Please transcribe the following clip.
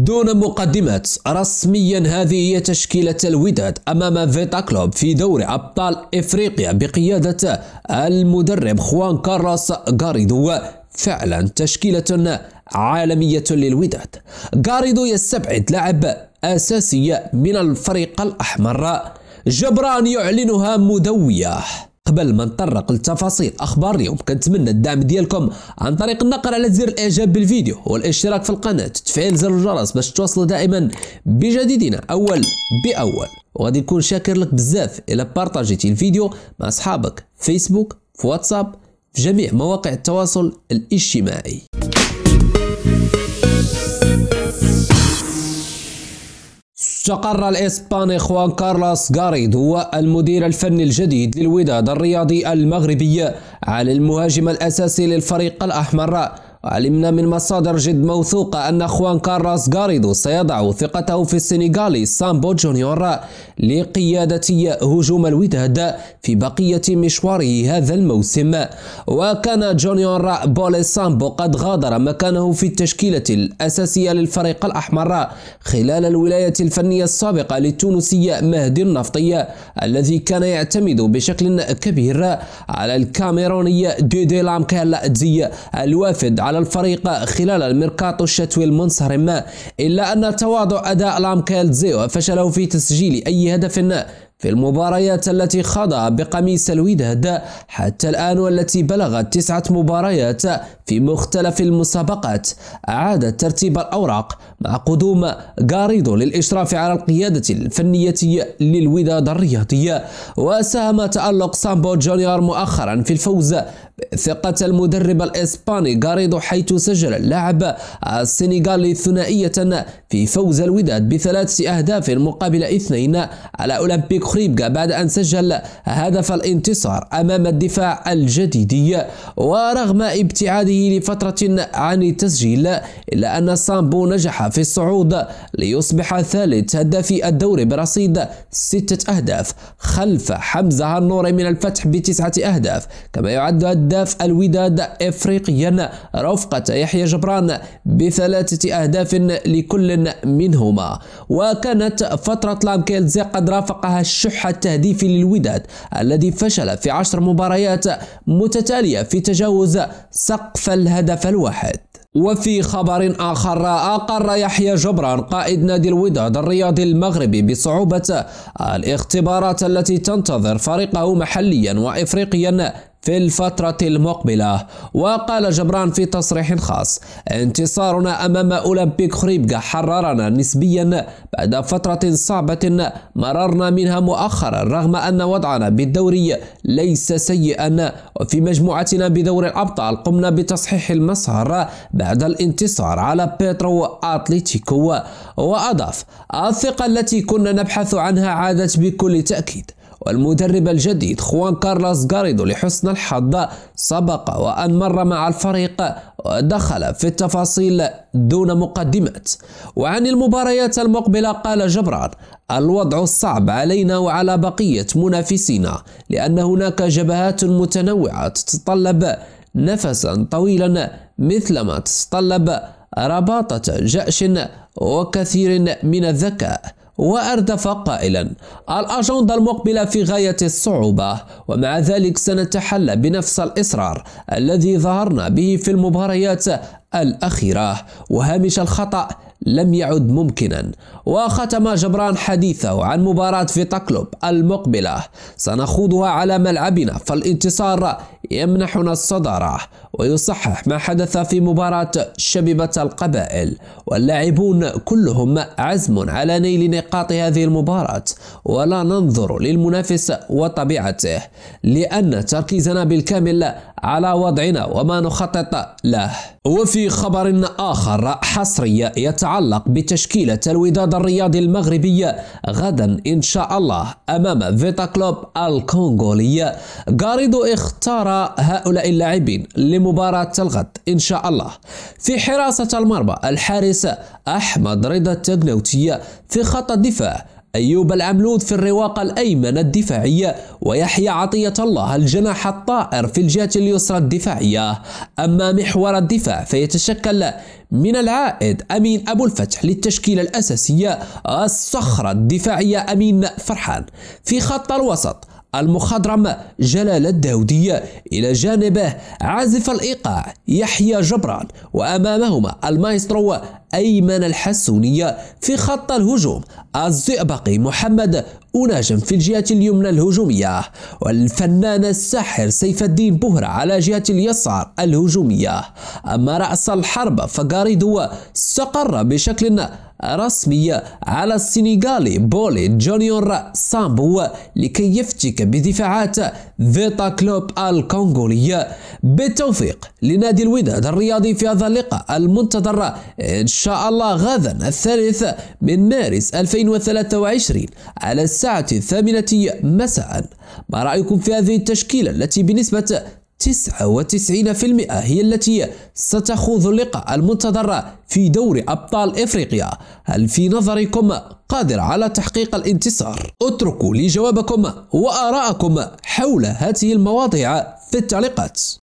دون مقدمات، رسميا هذه هي تشكيلة الوداد أمام فيتا كلوب في دوري أبطال إفريقيا بقيادة المدرب خوان كارلوس غاريدو. فعلا تشكيلة عالمية للوداد. غاريدو يستبعد لاعب أساسي من الفريق الأحمر. جبران يعلنها مدوية. قبل ما نطرق لتفاصيل اخبار اليوم كنتمنى الدعم ديالكم عن طريق النقر على زر الاعجاب بالفيديو والاشتراك في القناه وتفعيل زر الجرس باش توصلوا دائما بجديدنا اول باول. وغادي نكون شاكر لك بزاف الا بارطاجيتي الفيديو مع اصحابك في فيسبوك، في واتساب، في جميع مواقع التواصل الاجتماعي. استقر الإسباني خوان كارلوس غاريدو المدير الفني الجديد للوداد الرياضي المغربي على المهاجم الأساسي للفريق الأحمر. علمنا من مصادر جد موثوقة أن خوان كارلوس غاريدو سيضع ثقته في السنغالي سامبو جونيور لقيادة هجوم الوداد في بقية مشواره هذا الموسم. وكان جونيور بولي سامبو قد غادر مكانه في التشكيلة الأساسية للفريق الأحمر خلال الولاية الفنية السابقة للتونسي مهدي النفطي الذي كان يعتمد بشكل كبير على الكاميروني ديدي لامكيل دي الوافد على الفريق خلال الميركاتو الشتوي المنصرم. إلا أن تواضع أداء لامكيل وفشله في تسجيل أي هدف في المباريات التي خاضها بقميص الوداد حتى الآن، والتي بلغت 9 مباريات في مختلف المسابقات، أعاد ترتيب الأوراق مع قدوم غاريدو للإشراف على القيادة الفنية للوداد الرياضي. وساهم تألق سامبو جونيور مؤخرا في الفوز بثقة المدرب الإسباني غاريدو، حيث سجل اللاعب السنغالي ثنائية في فوز الوداد ب3 أهداف مقابل 2 على أولمبيك خريبكا بعد أن سجل هدف الانتصار أمام الدفاع الجديدي. ورغم ابتعاده لفترة عن التسجيل إلا أن سامبو نجح في الصعود ليصبح ثالث هدافي الدوري برصيد 6 أهداف خلف حمزة النوري من الفتح ب9 أهداف. كما يعد هداف الوداد إفريقيا رفقة يحيى جبران ب3 أهداف لكل منهما. وكانت فترة لامكيلزي قد رافقها الشح التهديفي للوداد الذي فشل في 10 مباريات متتالية في تجاوز سقف الهدف الواحد. وفي خبر آخر، أقر يحيى جبران قائد نادي الوداد الرياضي المغربي بصعوبة الاختبارات التي تنتظر فريقه محليا وإفريقيا في الفترة المقبلة. وقال جبران في تصريح خاص: انتصارنا أمام أولمبيك خريبكا حررنا نسبيا بعد فترة صعبة مررنا منها مؤخرا، رغم أن وضعنا بالدوري ليس سيئا، وفي مجموعتنا بدوري الأبطال قمنا بتصحيح المسار بعد الانتصار على بيترو أتليتيكو. وأضاف: الثقة التي كنا نبحث عنها عادت بكل تأكيد، والمدرب الجديد خوان كارلوس غاريدو لحسن الحظ سبق وأن مر مع الفريق ودخل في التفاصيل دون مقدمات. وعن المباريات المقبلة قال جبران: الوضع صعب علينا وعلى بقية منافسينا، لأن هناك جبهات متنوعة تتطلب نفسا طويلا مثلما تتطلب رباطة جأش وكثير من الذكاء. وأردف قائلا: الأجندة المقبلة في غاية الصعوبة، ومع ذلك سنتحلى بنفس الإصرار الذي ظهرنا به في المباريات الأخيرة، وهامش الخطأ لم يعد ممكنا. وختم جبران حديثه عن مباراة فيتا كلوب المقبلة: سنخوضها على ملعبنا، فالانتصار يمنحنا الصدارة ويصحح ما حدث في مباراة شبيبة القبائل، واللاعبون كلهم عزم على نيل نقاط هذه المباراة، ولا ننظر للمنافس وطبيعته، لأن تركيزنا بالكامل على وضعنا وما نخطط له. وفي خبر آخر حصري يتعلق بتشكيلة الوداد الرياضي المغربي غدا إن شاء الله أمام فيتا كلوب الكونغولي، غاريدو اختار هؤلاء اللاعبين لمباراة الغد إن شاء الله. في حراسة المرمى الحارس أحمد رضا التغنوتي، في خط الدفاع أيوب العملود في الرواق الأيمن الدفاعي، ويحيى عطية الله الجناح الطائر في الجهة اليسرى الدفاعية. أما محور الدفاع فيتشكل من العائد أمين أبو الفتح للتشكيلة الأساسية، الصخرة الدفاعية أمين فرحان. في خط الوسط المخضرم جلال الداودي، إلى جانبه عازف الإيقاع يحيى جبران، وأمامهما المايسترو أيمن الحسوني. في خط الهجوم الزئبقي محمد أناجم في الجهة اليمنى الهجومية، والفنان الساحر سيف الدين بهرة على جهة اليسار الهجومية. أما رأس الحرب فغاريدو استقر بشكل رسمي على السنغالي بولي جونيور سامبو لكي يفتك بدفاعات فيتا كلوب الكونغولي. بالتوفيق لنادي الوداد الرياضي في هذا اللقاء المنتظر إن شاء الله غدا 3 مارس 2023 على الساعة 8 مساء. ما رأيكم في هذه التشكيلة التي بنسبة 99% هي التي ستخوض اللقاء المنتظر في دوري أبطال إفريقيا؟ هل في نظركم قادر على تحقيق الانتصار؟ اتركوا لي جوابكم وآراءكم حول هذه المواضيع في التعليقات.